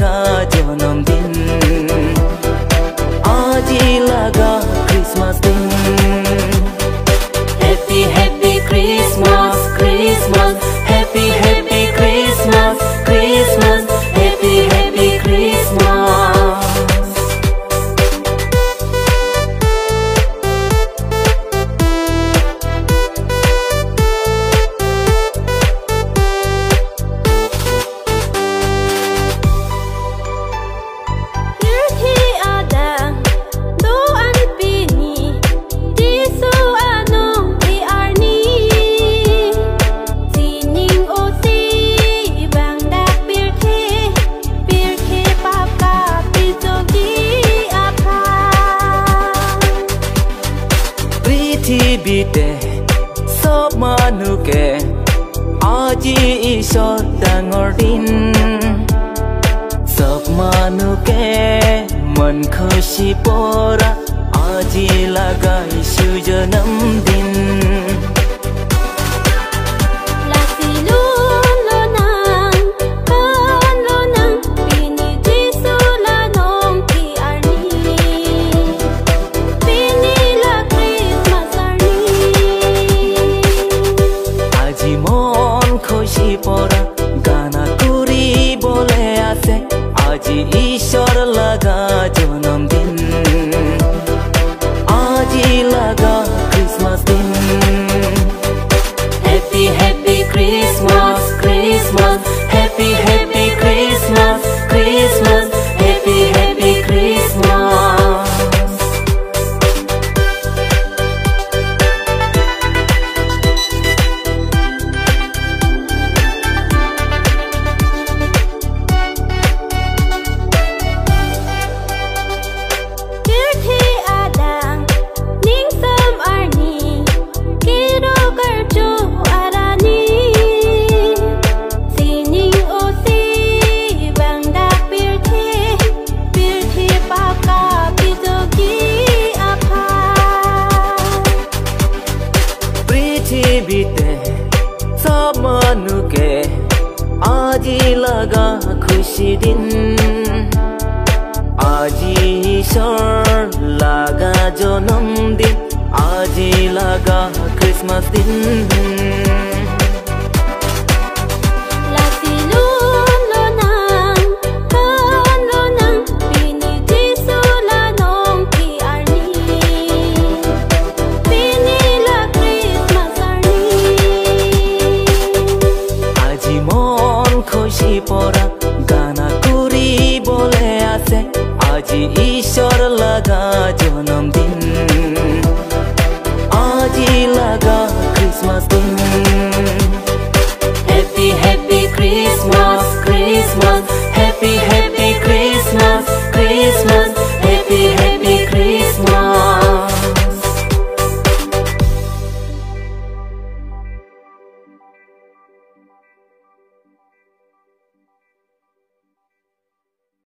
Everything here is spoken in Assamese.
লাগা জন্মদিন আজি লাগা ক্ৰিসমাস দিন happy happy Christmas Christmas happy happy Christmas Christmas happy happy Christmas পৃথিৱীতে সব মানুহে আজি ঈশ্বৰ ডাঙৰ দিন সব মানুহে মন খুশি পৰা আজি লাগাইছো জন্মদিন আজি ঈশ্বৰ লাগা জন্মদিন আজি লাগা ক্ৰিসমাস দিন happy happy Christmas Christmas happy happy Christmas Christmas happy happy Christmas পৃথিৱীতে সব মানুহে আজি লাগা খুশি দিন আজি ঈশ্বৰ লাগা জন্মদিন আজি লাগা ক্ৰিসমাস দিন